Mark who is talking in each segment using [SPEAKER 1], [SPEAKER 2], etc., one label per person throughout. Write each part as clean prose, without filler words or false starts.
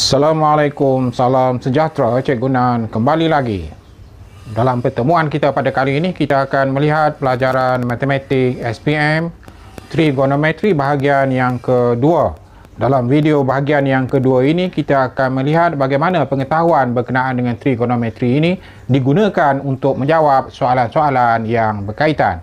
[SPEAKER 1] Assalamualaikum, salam sejahtera Cikgu Nan kembali lagi. Dalam pertemuan kita pada kali ini, kita akan melihat pelajaran matematik SPM trigonometri bahagian yang kedua. Dalam video bahagian yang kedua ini, kita akan melihat bagaimana pengetahuan berkenaan dengan trigonometri ini digunakan untuk menjawab soalan-soalan yang berkaitan.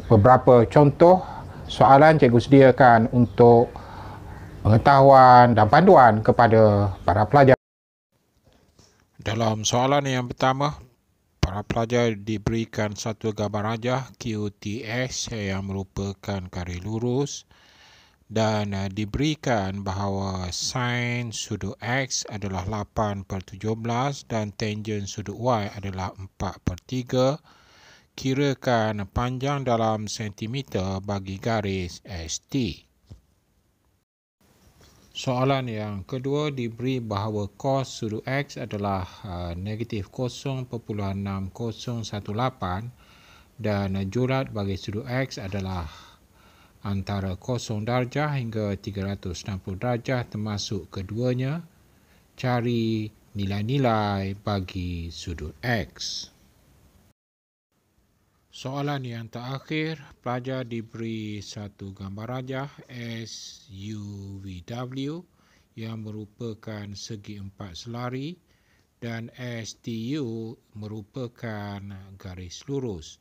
[SPEAKER 1] Beberapa contoh soalan cikgu sediakan untuk pengetahuan dan panduan kepada para pelajar.
[SPEAKER 2] Dalam soalan yang pertama, para pelajar diberikan satu gambar rajah QTS yang merupakan garis lurus dan diberikan bahawa sin sudut X adalah 8/17 dan tangen sudut Y adalah 4/3. Kirakan panjang dalam sentimeter bagi garis ST. Soalan yang kedua diberi bahawa cos sudut X adalah negatif 0.6018 dan jurat bagi sudut X adalah antara 0 darjah hingga 360 darjah termasuk keduanya. Cari nilai-nilai bagi sudut X. Soalan yang terakhir, pelajar diberi satu gambar rajah SUVW yang merupakan segi empat selari dan STU merupakan garis lurus.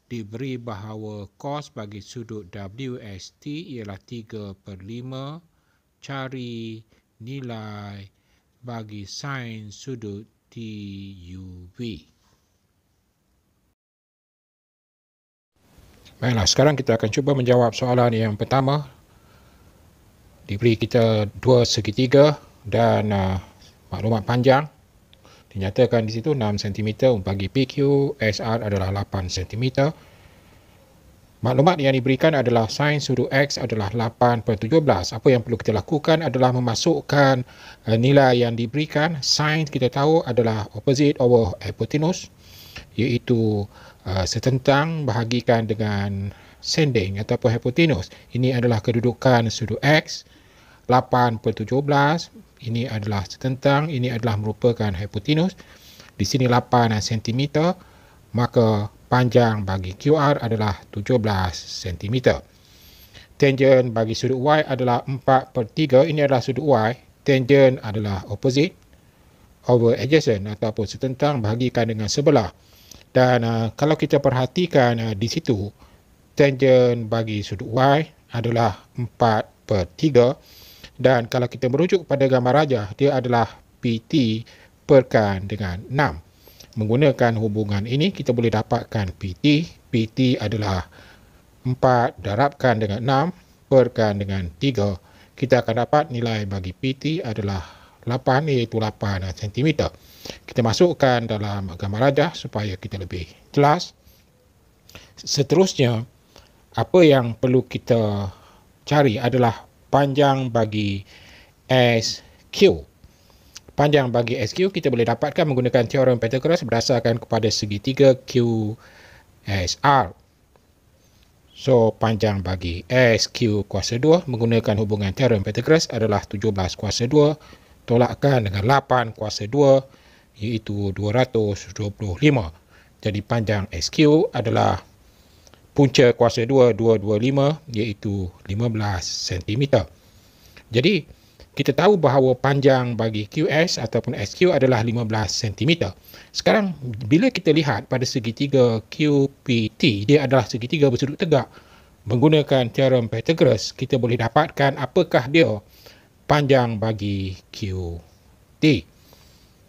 [SPEAKER 2] Diberi bahawa cos bagi sudut WST ialah 3/5. Cari nilai bagi sin sudut TUV. Baiklah, sekarang kita akan cuba menjawab soalan yang pertama. Diberi kita dua segitiga dan maklumat panjang. Dinyatakan di situ 6 cm bagi PQ, SR adalah 8 cm. Maklumat yang diberikan adalah sin sudut X adalah 8/17. Apa yang perlu kita lakukan adalah memasukkan nilai yang diberikan. Sin kita tahu adalah opposite over hypotenuse, iaitu setentang bahagikan dengan sending ataupun hypotenuse. Ini adalah kedudukan sudut X 8/17. Ini adalah setentang, ini adalah merupakan hypotenuse. Di sini 8 cm, maka panjang bagi QR adalah 17 cm. Tangen bagi sudut Y adalah 4/3. Ini adalah sudut Y. Tangen adalah opposite over adjacent ataupun setentang bahagikan dengan sebelah. Dan kalau kita perhatikan di situ, tangen bagi sudut Y adalah 4/3. Dan kalau kita merujuk pada gambar rajah, dia adalah PT perkan dengan 6. Menggunakan hubungan ini, kita boleh dapatkan PT. PT adalah 4 darabkan dengan 6 perkan dengan 3. Kita akan dapat nilai bagi PT adalah 8, iaitu 8 cm. Kita masukkan dalam gambar rajah supaya kita lebih jelas. Seterusnya, apa yang perlu kita cari adalah panjang bagi SQ. Panjang bagi SQ kita boleh dapatkan menggunakan teorem Pythagoras berdasarkan kepada segitiga QSR. So, panjang bagi SQ kuasa 2 menggunakan hubungan teorem Pythagoras adalah 17 kuasa 2 tolakkan dengan 8 kuasa 2 iaitu 225. Jadi panjang SQ adalah punca kuasa 2 225 iaitu 15 cm. Jadi kita tahu bahawa panjang bagi QS ataupun SQ adalah 15 cm. Sekarang bila kita lihat pada segitiga QPT, dia adalah segitiga bersudut tegak. Menggunakan teorem Pythagoras, kita boleh dapatkan apakah dia panjang bagi QT.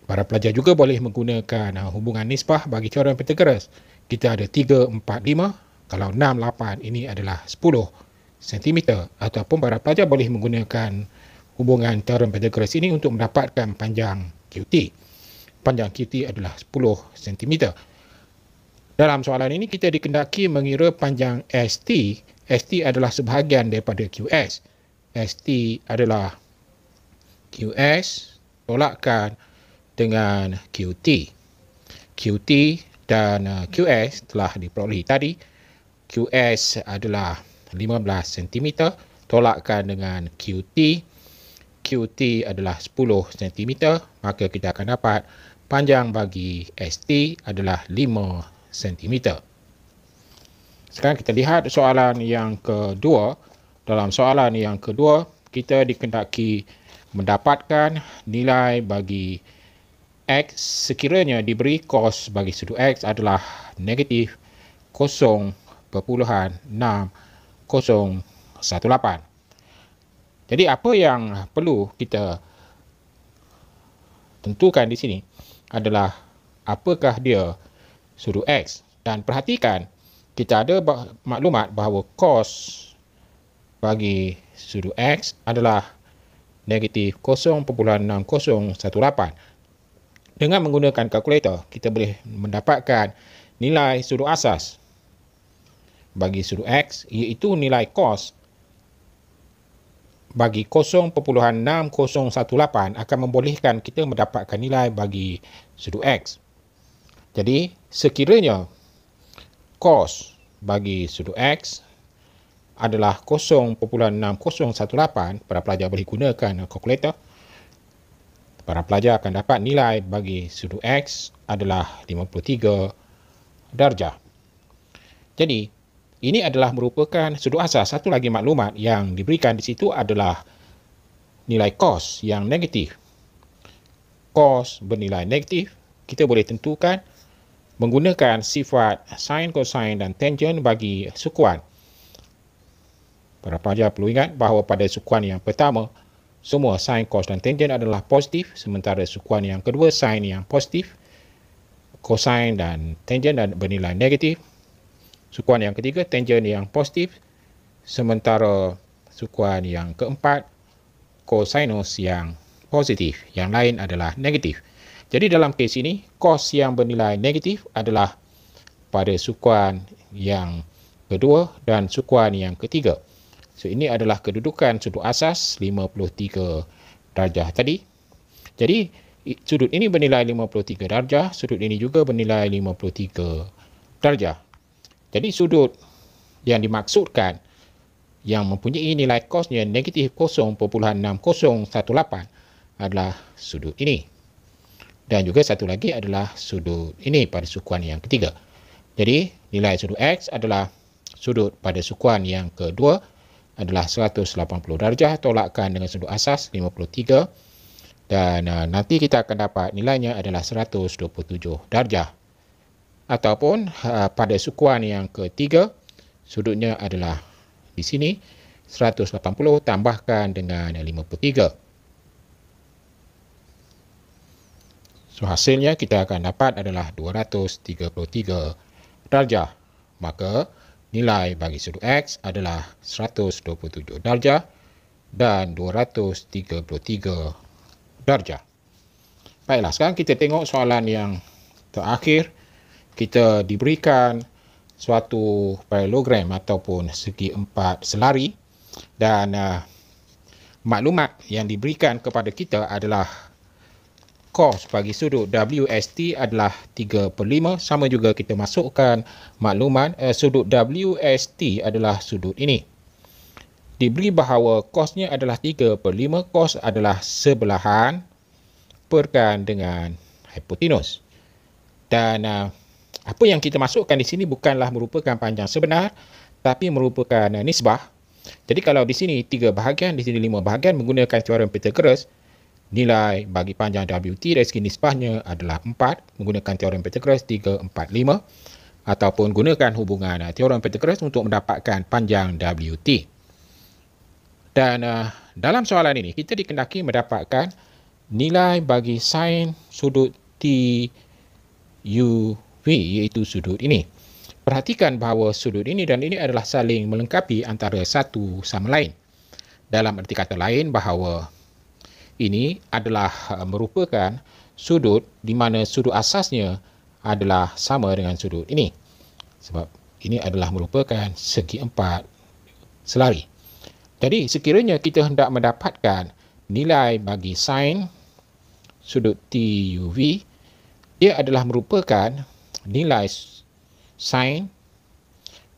[SPEAKER 2] Para pelajar juga boleh menggunakan hubungan nisbah bagi teorem Pythagoras. Kita ada 3, 4, 5. Kalau 6, 8, ini adalah 10 cm. Ataupun para pelajar boleh menggunakan hubungan teorem Pythagoras ini untuk mendapatkan panjang QT. Panjang QT adalah 10 cm. Dalam soalan ini, kita dikendaki mengira panjang ST. ST adalah sebahagian daripada QS. ST adalah QS tolakkan dengan QT. QT dan QS telah diperolehi tadi. QS adalah 15 cm tolakkan dengan QT. QT adalah 10 cm, maka kita akan dapat panjang bagi ST adalah 5 cm. Sekarang kita lihat soalan yang kedua. Dalam soalan yang kedua, kita dikehendaki mendapatkan nilai bagi X sekiranya diberi cos bagi sudut X adalah negatif 0.6018. Jadi apa yang perlu kita tentukan di sini adalah apakah dia sudut X. Dan perhatikan, kita ada maklumat bahawa cos bagi sudut X adalah negatif 0.6018. Dengan menggunakan kalkulator, kita boleh mendapatkan nilai sudut asas bagi sudut X, iaitu nilai cos bagi 0.6018 akan membolehkan kita mendapatkan nilai bagi sudut X. Jadi, sekiranya cos bagi sudut X adalah 0.6018, para pelajar boleh gunakan kalkulator. Para pelajar akan dapat nilai bagi sudut X adalah 53 darjah. Jadi, ini adalah merupakan sudut asas. Satu lagi maklumat yang diberikan di situ adalah nilai cos yang negatif. Cos bernilai negatif, kita boleh tentukan menggunakan sifat sin, cosine dan tangent bagi sukuan. Para pelajar perlu ingat bahawa pada sukuan yang pertama, semua sin, cos dan tangent adalah positif, sementara sukuan yang kedua, sin yang positif, cosine dan tangent dan bernilai negatif. Sukuan yang ketiga, tangent yang positif, sementara sukuan yang keempat, cosinus yang positif, yang lain adalah negatif. Jadi dalam kes ini, cos yang bernilai negatif adalah pada sukuan yang kedua dan sukuan yang ketiga. So, ini adalah kedudukan sudut asas 53 darjah tadi. Jadi, sudut ini bernilai 53 darjah, sudut ini juga bernilai 53 darjah. Jadi, sudut yang dimaksudkan yang mempunyai nilai cosnya negatif 0.6018 adalah sudut ini. Dan juga satu lagi adalah sudut ini pada sukuan yang ketiga. Jadi, nilai sudut X adalah sudut pada sukuan yang kedua adalah 180 darjah, tolakkan dengan sudut asas 53, dan nanti kita akan dapat nilainya adalah 127 darjah. Ataupun pada sukuan yang ketiga, sudutnya adalah di sini 180 tambahkan dengan 53. So, hasilnya kita akan dapat adalah 233 darjah. Maka nilai bagi sudut X adalah 127 darjah dan 233 darjah. Baiklah, sekarang kita tengok soalan yang terakhir. Kita diberikan suatu parallelogram ataupun segi empat selari, dan maklumat yang diberikan kepada kita adalah cos bagi sudut WST adalah 3/5. Sama juga kita masukkan maklumat sudut WST adalah sudut ini. Diberi bahawa cosnya adalah 3/5, cos adalah sebelahan perkan dengan hipotenus. Dan apa yang kita masukkan di sini bukanlah merupakan panjang sebenar, tapi merupakan nisbah. Jadi kalau di sini 3 bahagian, di sini 5 bahagian, menggunakan teorem Pythagoras, nilai bagi panjang WT dari segi nisbahnya adalah 4, menggunakan teorem Pythagoras 3, 4, 5, ataupun gunakan hubungan teorem Pythagoras untuk mendapatkan panjang WT. Dan dalam soalan ini, kita dikehendaki mendapatkan nilai bagi sin sudut TUV, iaitu sudut ini. Perhatikan bahawa sudut ini dan ini adalah saling melengkapi antara satu sama lain. Dalam arti kata lain bahawa ini adalah merupakan sudut di mana sudut asasnya adalah sama dengan sudut ini. Sebab ini adalah merupakan segi empat selari. Jadi sekiranya kita hendak mendapatkan nilai bagi sin sudut TUV, dia adalah merupakan nilai sin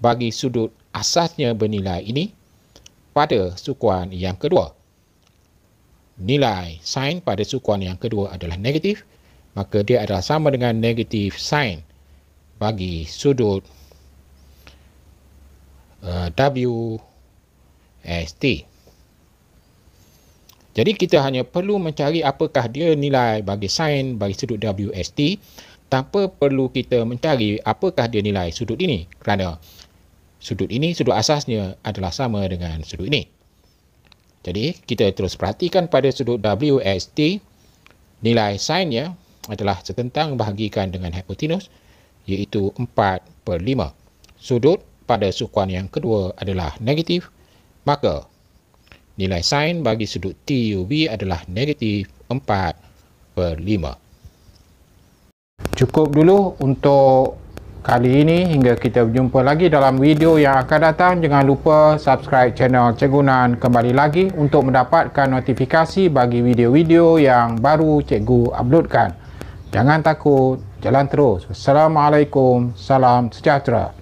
[SPEAKER 2] bagi sudut asasnya bernilai ini pada sukuan yang kedua. nilai sin pada sukuan yang kedua adalah negatif, maka dia adalah sama dengan negatif sin bagi sudut WST. Jadi kita hanya perlu mencari apakah dia nilai bagi sin bagi sudut WST tanpa perlu kita mencari apakah dia nilai sudut ini, kerana sudut ini, sudut asasnya adalah sama dengan sudut ini. Jadi kita terus perhatikan pada sudut WST, nilai sinnya adalah setentang bahagikan dengan hipotenus, iaitu 4/5. Sudut pada sukuan yang kedua adalah negatif, maka nilai sin bagi sudut TUV adalah negatif 4/5.
[SPEAKER 1] Cukup dulu untuk kali ini, hingga kita berjumpa lagi dalam video yang akan datang. Jangan lupa subscribe channel Cikgu Nan kembali lagi untuk mendapatkan notifikasi bagi video-video yang baru Cikgu uploadkan. Jangan takut, jalan terus. Assalamualaikum, salam sejahtera.